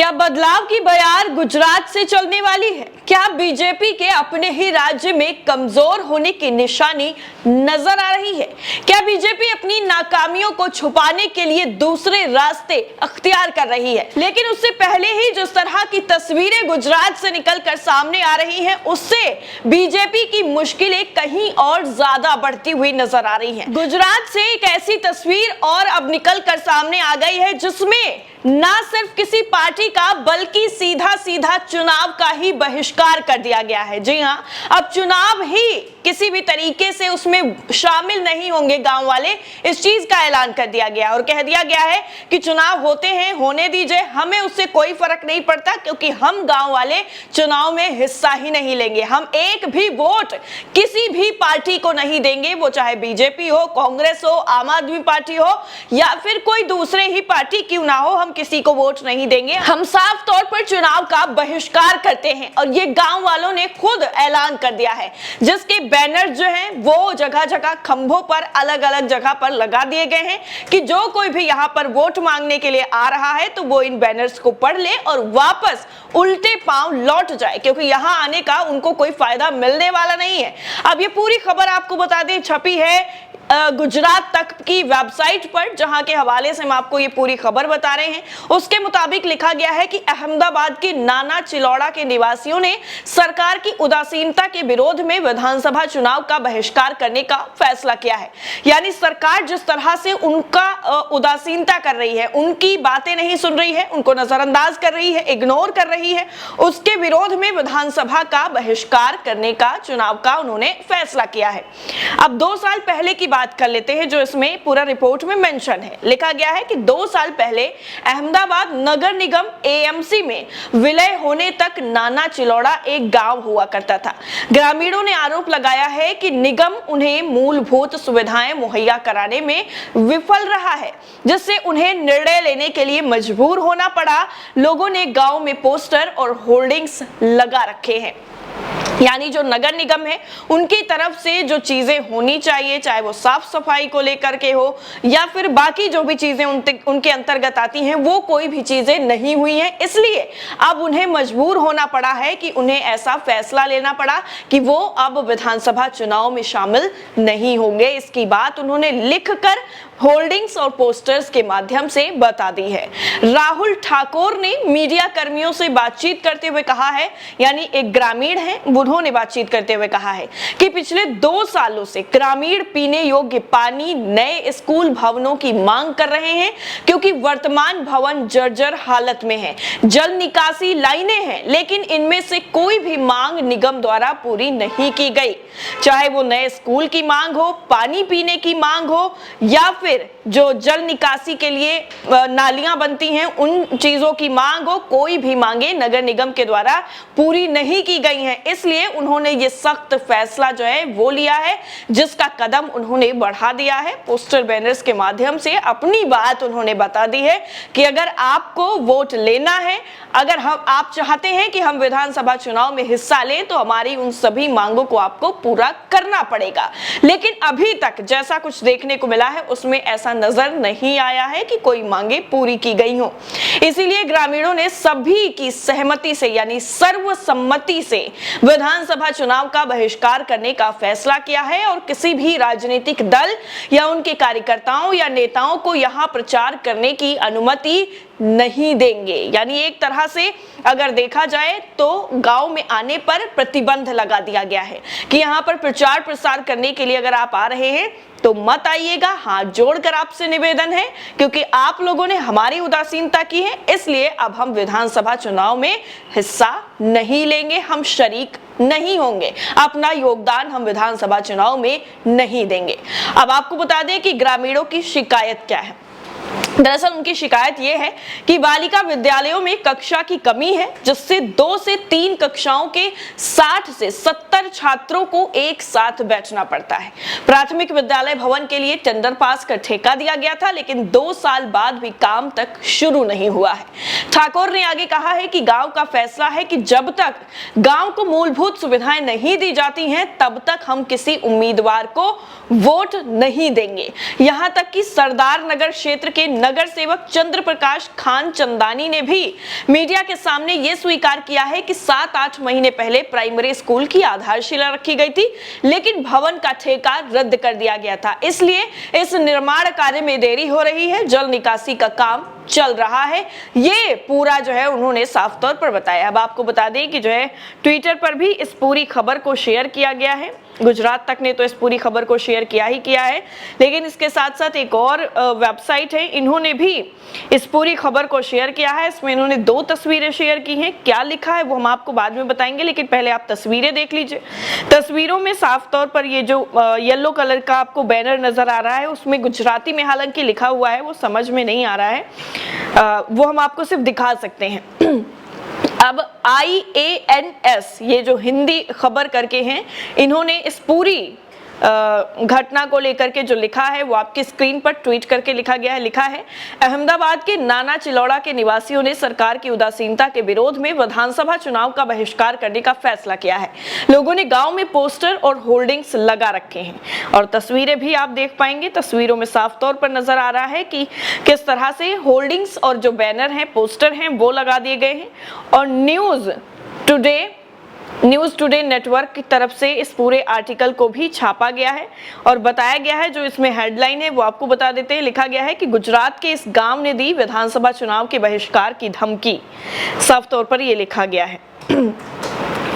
क्या बदलाव की बयार गुजरात से चलने वाली है? क्या बीजेपी के अपने ही राज्य में कमजोर होने की निशानी नजर आ रही है? क्या बीजेपी अपनी नाकामियों को छुपाने के लिए दूसरे रास्ते अख्तियार कर रही है? लेकिन उससे पहले ही जिस तरह की तस्वीरें गुजरात से निकलकर सामने आ रही हैं, उससे बीजेपी की मुश्किलें कहीं और ज्यादा बढ़ती हुई नजर आ रही हैं। गुजरात से एक ऐसी तस्वीर और अब निकलकर सामने आ गई है जिसमें ना सिर्फ किसी पार्टी का बल्कि सीधा सीधा चुनाव का ही बहिष्कार कर दिया गया है। जी हां, अब चुनाव ही किसी भी तरीके से उसमें शामिल नहीं होंगे गांव वाले, इस चीज का ऐलान कर दिया गया और कह दिया गया है कि चुनाव होते हैं, होने दीजिए, हमें उससे कोई फर्क नहीं पड़ता क्योंकि हम गांव वाले चुनाव में हिस्सा ही नहीं लेंगे। हम एक भी वोट किसी भी पार्टी को नहीं देंगे, वो चाहे बीजेपी हो, कांग्रेस हो, आम आदमी पार्टी हो या फिर कोई दूसरे ही पार्टी क्यों ना हो, हम किसी को वोट नहीं देंगे। हम साफ तौर पर चुनाव का बहिष्कार करते हैं और ये गांव वालों ने खुद ऐलान कर दिया है, जिसके बैनर जो हैं वो जगह जगह खंभों पर अलग अलग जगह पर लगा दिए गए हैं कि जो कोई भी यहाँ पर वोट मांगने के लिए आ रहा है तो वो इन बैनर्स को पढ़ ले और वापस उल्टे पांव लौट जाए, क्योंकि यहाँ आने का उनको कोई फायदा मिलने वाला नहीं है। अब ये पूरी खबर आपको बता दें छपी है गुजरात तक की वेबसाइट पर, जहां के हवाले से हम आपको ये पूरी खबर बता रहे हैं। उसके मुताबिक लिखा गया है कि अहमदाबाद के नाना चिलौड़ा के निवासियों ने सरकार की उदासीनता के विरोध में विधानसभा चुनाव का बहिष्कार करने का फैसला किया है। यानी सरकार जिस तरह से उनका उदासीनता कर रही है, उनकी बातें नहीं सुन रही है, उनको नजरअंदाज कर रही है, इग्नोर कर रही है, उसके विरोध में विधानसभा का बहिष्कार करने का, चुनाव का उन्होंने फैसला किया है। अब 2 साल पहले की बात कर लेते हैं जो इसमें पूरा रिपोर्ट में मेंशन है। लिखा गया है कि 2 साल पहले अहमदाबाद नगर निगम एएमसी में विलय होने तक नाना चिलौड़ा एक गांव हुआ करता था। ग्रामीणों ने आरोप लगाया है कि निगम उन्हें मूलभूत सुविधाएं मुहैया कराने में विफल रहा है, जिससे उन्हें निर्णय लेने के लिए मजबूर होना पड़ा। लोगों ने गांव में पोस्टर और होर्डिंग्स लगा रखे हैं, यानी जो नगर निगम है उनकी तरफ से जो चीजें होनी चाहिए, चाहे वो साफ सफाई को लेकर के हो या फिर बाकी जो भी चीजें उनके अंतर्गत आती हैं, वो कोई भी चीजें नहीं हुई हैं। इसलिए अब उन्हें मजबूर होना पड़ा है कि उन्हें ऐसा फैसला लेना पड़ा कि वो अब विधानसभा चुनाव में शामिल नहीं होंगे। इसकी बात उन्होंने लिखकर होल्डिंग्स और पोस्टर्स के माध्यम से बता दी है। राहुल ठाकुर ने मीडिया कर्मियों से बातचीत करते हुए कहा है, यानी एक ग्रामीण है, उन्होंने बातचीत करते हुए कहा है कि पिछले 2 सालों से ग्रामीण पीने योग्य पानी, नए स्कूल भवनों की मांग कर रहे हैं क्योंकि वर्तमान भवन जर्जर हालत में है। जल निकासी लाइनें हैं, लेकिन इनमें से कोई भी मांग निगम द्वारा पूरी नहीं की गई। चाहे वो नए स्कूल की मांग हो, पानी पीने की मांग हो या फिर जो जल निकासी के लिए नालियां बनती हैं उन चीजों की मांग हो, कोई भी मांगे नगर निगम के द्वारा पूरी नहीं की गई हैं। इसलिए उन्होंने ये सख्त फैसला जो है वो लिया है, जिसका कदम उन्होंने बढ़ा दिया है। पोस्टर बैनर्स के माध्यम से अपनी बात उन्होंने बता दी है कि अगर आपको वोट लेना है, अगर आप चाहते हैं कि हम विधानसभा चुनाव में हिस्सा लें, तो हमारी उन सभी मांगों को आपको पूरा करना पड़ेगा। लेकिन अभी तक जैसा कुछ देखने को मिला है उसमें ऐसा नजर नहीं आया है कि कोई मांगे पूरी की गई हो। इसीलिए ग्रामीणों ने सभी की सहमति से, यानी सर्वसम्मति से विधानसभा चुनाव का बहिष्कार करने का फैसला किया है और किसी भी राजनीतिक दल या उनके कार्यकर्ताओं या नेताओं को यहां प्रचार करने की अनुमति नहीं देंगे। यानी एक तरह से अगर देखा जाए तो गांव में आने पर प्रतिबंध लगा दिया गया है कि यहां पर प्रचार प्रसार करने के लिए अगर आप आ रहे हैं तो मत आइएगा। हाथ जोड़कर आपसे निवेदन है, क्योंकि आप लोगों ने हमारी उदासीनता की है, इसलिए अब हम विधानसभा चुनाव में हिस्सा नहीं लेंगे, हम शरीक नहीं होंगे, अपना योगदान हम विधानसभा चुनाव में नहीं देंगे। अब आपको बता दें कि ग्रामीणों की शिकायत क्या है। दरअसल उनकी शिकायत यह है कि बालिका विद्यालयों में कक्षा की कमी है, जिससे 2 से 3 कक्षाओं के 60 से 70 छात्रों को एक साथ बैठना पड़ता है। प्राथमिक विद्यालय भवन के लिए टेंडर पास कर ठेका दिया गया था, लेकिन 2 साल बाद भी काम तक शुरू नहीं हुआ है। ठाकुर ने आगे कहा है कि गांव का फैसला है कि जब तक गांव को मूलभूत सुविधाएं नहीं दी जाती हैं, तब तक हम किसी उम्मीदवार को वोट नहीं देंगे। यहां तक कि सरदार नगर क्षेत्र के नगर सेवक चंद्र प्रकाश खान चंदानी ने भी मीडिया के सामने यह स्वीकार किया है कि 7-8 महीने पहले प्राइमरी स्कूल की आधारशिला रखी गई थी, लेकिन भवन का ठेका रद्द कर दिया गया था, इसलिए इस निर्माण कार्य में देरी हो रही है। जल निकासी का काम चल रहा है, ये पूरा जो है उन्होंने साफ तौर पर बताया। अब आपको बता दें कि जो है ट्विटर पर भी इस पूरी खबर को शेयर किया गया है। गुजरात तक ने तो इस पूरी खबर को शेयर किया ही किया है, लेकिन इसके साथ साथ एक और वेबसाइट है, इन्होंने भी इस पूरी खबर को शेयर किया है। इसमें इन्होंने 2 तस्वीरें शेयर की हैं। क्या लिखा है वो हम आपको बाद में बताएंगे, लेकिन पहले आप तस्वीरें देख लीजिए। तस्वीरों में साफ तौर पर ये जो येलो कलर का आपको बैनर नजर आ रहा है, उसमें गुजराती में हालांकि लिखा हुआ है, वो समझ में नहीं आ रहा है, वो हम आपको सिर्फ दिखा सकते हैं। अब IANS ये जो हिंदी खबर करके हैं, इन्होंने इस पूरी घटना को लेकर के जो लिखा है वो आपकी स्क्रीन पर ट्वीट करके लिखा गया है। लिखा है, अहमदाबाद के नाना चिलौड़ा के निवासियों ने सरकार की उदासीनता के विरोध में विधानसभा चुनाव का बहिष्कार करने का फैसला किया है। लोगों ने गांव में पोस्टर और होर्डिंग्स लगा रखे हैं और तस्वीरें भी आप देख पाएंगे। तस्वीरों में साफ तौर पर नजर आ रहा है कि किस तरह से होर्डिंग्स और जो बैनर हैं, पोस्टर हैं, वो लगा दिए गए हैं। और न्यूज़ टुडे नेटवर्क की तरफ से इस पूरे आर्टिकल को भी छापा गया है और बताया गया है, जो इसमें हेडलाइन है वो आपको बता देते हैं। लिखा गया है कि गुजरात के इस गांव ने दी विधानसभा चुनाव के बहिष्कार की धमकी, साफ तौर पर ये लिखा गया है।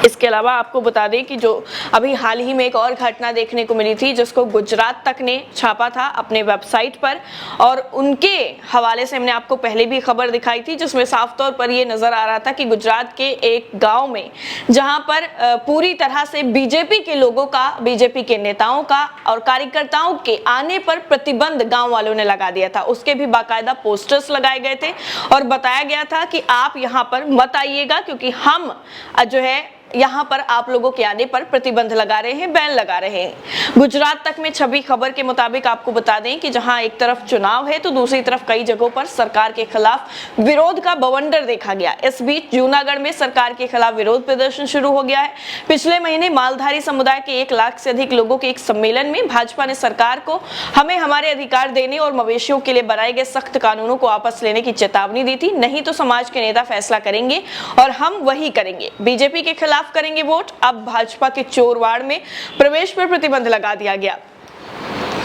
इसके अलावा आपको बता दें कि जो अभी हाल ही में एक और घटना देखने को मिली थी, जिसको गुजरात तक ने छापा था अपने वेबसाइट पर, और उनके हवाले से हमने आपको पहले भी खबर दिखाई थी, जिसमें साफ तौर पर ये नजर आ रहा था कि गुजरात के एक गांव में, जहां पर पूरी तरह से बीजेपी के लोगों का, बीजेपी के नेताओं का और कार्यकर्ताओं के आने पर प्रतिबंध गांव वालों ने लगा दिया था। उसके भी बाकायदा पोस्टर्स लगाए गए थे और बताया गया था कि आप यहां पर मत आइएगा, क्योंकि हम जो है यहाँ पर आप लोगों के आने पर प्रतिबंध लगा रहे हैं, बैन लगा रहे हैं। गुजरात तक में छवि खबर के मुताबिक आपको बता दें कि जहां एक तरफ चुनाव है तो दूसरी तरफ कई जगहों पर सरकार के खिलाफ विरोध का बवंडर देखा गया। इस बीच जूनागढ़ में सरकार के खिलाफ विरोध प्रदर्शन शुरू हो गया है। पिछले महीने मालधारी समुदाय के 1 लाख से अधिक लोगों के एक सम्मेलन में भाजपा ने सरकार को हमें हमारे अधिकार देने और मवेशियों के लिए बनाए गए सख्त कानूनों को वापस लेने की चेतावनी दी थी। नहीं तो समाज के नेता फैसला करेंगे और हम वही करेंगे, बीजेपी के खिलाफ करेंगे वोट। अब भाजपा के चोरवाड़ में प्रवेश पर प्रतिबंध लगा दिया गया,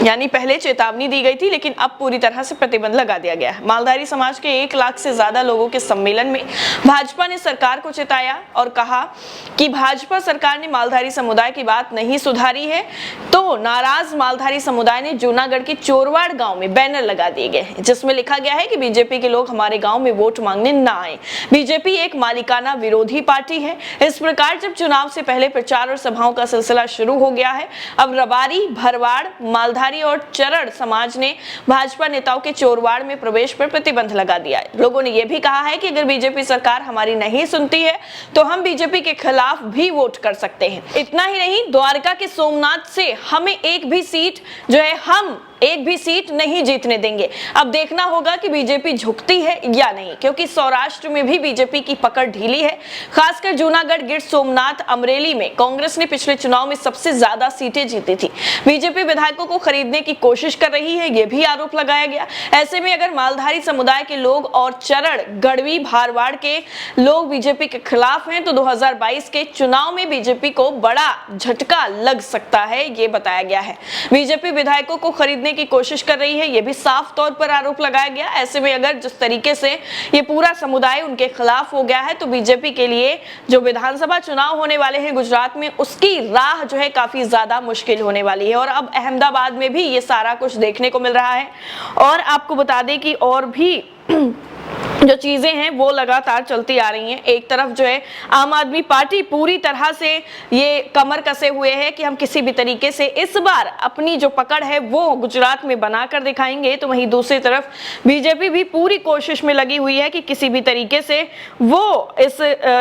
यानी पहले चेतावनी दी गई थी, लेकिन अब पूरी तरह से प्रतिबंध लगा दिया गया है। मालधारी समाज के 1 लाख से ज्यादा लोगों के सम्मेलन में भाजपा ने सरकार को चेताया और कहा कि भाजपा सरकार ने मालधारी समुदाय की बात नहीं सुधारी है। तो नाराज मालधारी समुदाय ने जूनागढ़ के चोरवाड़ गांव में बैनर लगा दिए गए हैं, जिसमें लिखा गया है कि बीजेपी के लोग हमारे गांव में वोट मांगने ना आए। बीजेपी एक मालिकाना विरोधी पार्टी है। इस प्रकार जब चुनाव से पहले प्रचार और सभाओं का सिलसिला शुरू हो गया है, अब रबारी, भरवाड़, मालधारी और चरण समाज ने भाजपा नेताओं के चोरवाड़ में प्रवेश पर प्रतिबंध लगा दिया है। लोगों ने यह भी कहा है कि अगर बीजेपी सरकार हमारी नहीं सुनती है तो हम बीजेपी के खिलाफ भी वोट कर सकते हैं। इतना ही नहीं, द्वारका के सोमनाथ से हमें एक भी सीट नहीं जीतने देंगे। अब देखना होगा कि बीजेपी झुकती है या नहीं, क्योंकि सौराष्ट्र में भी बीजेपी की पकड़ ढीली है। खासकर जूनागढ़, गिर सोमनाथ, अमरेली में कांग्रेस ने पिछले चुनाव में सबसे ज्यादा सीटें जीती थी। बीजेपी विधायकों को खरीदने की कोशिश कर रही है, यह भी आरोप लगाया गया। ऐसे में अगर मालधारी समुदाय के लोग और चरण, गढ़वी, भारवाड़ के लोग बीजेपी के खिलाफ हैं तो 2022 के चुनाव में बीजेपी को बड़ा झटका लग सकता है, ये बताया गया है। बीजेपी विधायकों को खरीदने की कोशिश कर रही है, यह भी साफ तौर पर आरोप लगाया गया। ऐसे में अगर जिस तरीके से ये पूरा समुदाय उनके खिलाफ हो गया है तो बीजेपी के लिए जो विधानसभा चुनाव होने वाले हैं गुजरात में, उसकी राह जो है काफी ज्यादा मुश्किल होने वाली है। और अब अहमदाबाद में भी ये सारा कुछ देखने को मिल रहा है। और आपको बता दें कि और भी जो चीजें हैं वो लगातार चलती आ रही हैं। एक तरफ जो है आम आदमी पार्टी पूरी तरह से ये कमर कसे हुए है कि हम किसी भी तरीके से इस बार अपनी जो पकड़ है वो गुजरात में बनाकर दिखाएंगे, तो वहीं दूसरी तरफ बीजेपी भी पूरी कोशिश में लगी हुई है कि किसी भी तरीके से वो इस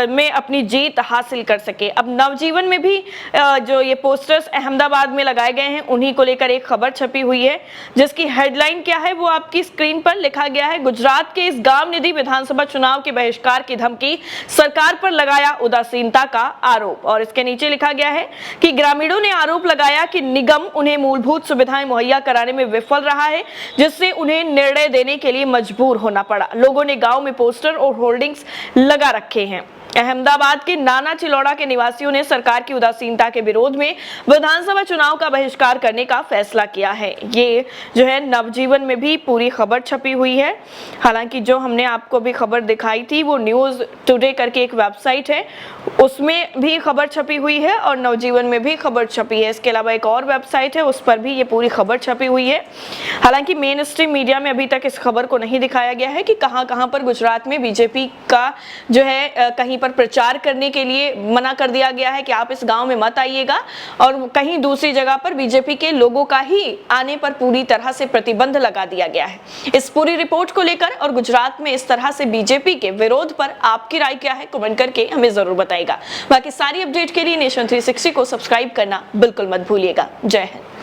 में अपनी जीत हासिल कर सके। अब नवजीवन में भी जो ये पोस्टर्स अहमदाबाद में लगाए गए हैं, उन्हीं को लेकर एक खबर छपी हुई है, जिसकी हेडलाइन क्या है वो आपकी स्क्रीन पर लिखा गया है। गुजरात के इस गांव ने दी विधानसभा चुनाव के बहिष्कार की धमकी, सरकार पर लगाया उदासीनता का आरोप। और इसके नीचे लिखा गया है कि ग्रामीणों ने आरोप लगाया कि निगम उन्हें मूलभूत सुविधाएं मुहैया कराने में विफल रहा है, जिससे उन्हें निर्णय देने के लिए मजबूर होना पड़ा। लोगों ने गांव में पोस्टर और होर्डिंग्स लगा रखे हैं। अहमदाबाद के नाना चिलौड़ा के निवासियों ने सरकार की उदासीनता के विरोध में विधानसभा चुनाव का बहिष्कार करने का फैसला किया है। ये जो है नवजीवन में भी पूरी खबर छपी हुई है। हालांकि जो हमने आपको भी खबर दिखाई थी वो न्यूज टुडे करके एक वेबसाइट है, उसमें भी खबर छपी हुई है और नवजीवन में भी खबर छपी है। इसके अलावा एक और वेबसाइट है, उस पर भी ये पूरी खबर छपी हुई है। हालांकि मेन स्ट्रीम मीडिया में अभी तक इस खबर को नहीं दिखाया गया है कि कहां पर गुजरात में बीजेपी का जो है कहीं पर प्रचार करने के लिए मना कर दिया गया है कि आप इस गांव में मत आइएगा, और कहीं दूसरी जगह पर बीजेपी के लोगों का ही आने पर पूरी तरह से प्रतिबंध लगा दिया गया है। इस पूरी रिपोर्ट को लेकर और गुजरात में इस तरह से बीजेपी के विरोध पर आपकी राय क्या है, कमेंट करके हमें जरूर बताइएगा। बाकी सारी अपडेट के लिए नेशन 360 को सब्सक्राइब करना बिल्कुल मत भूलिएगा। जय हिंद।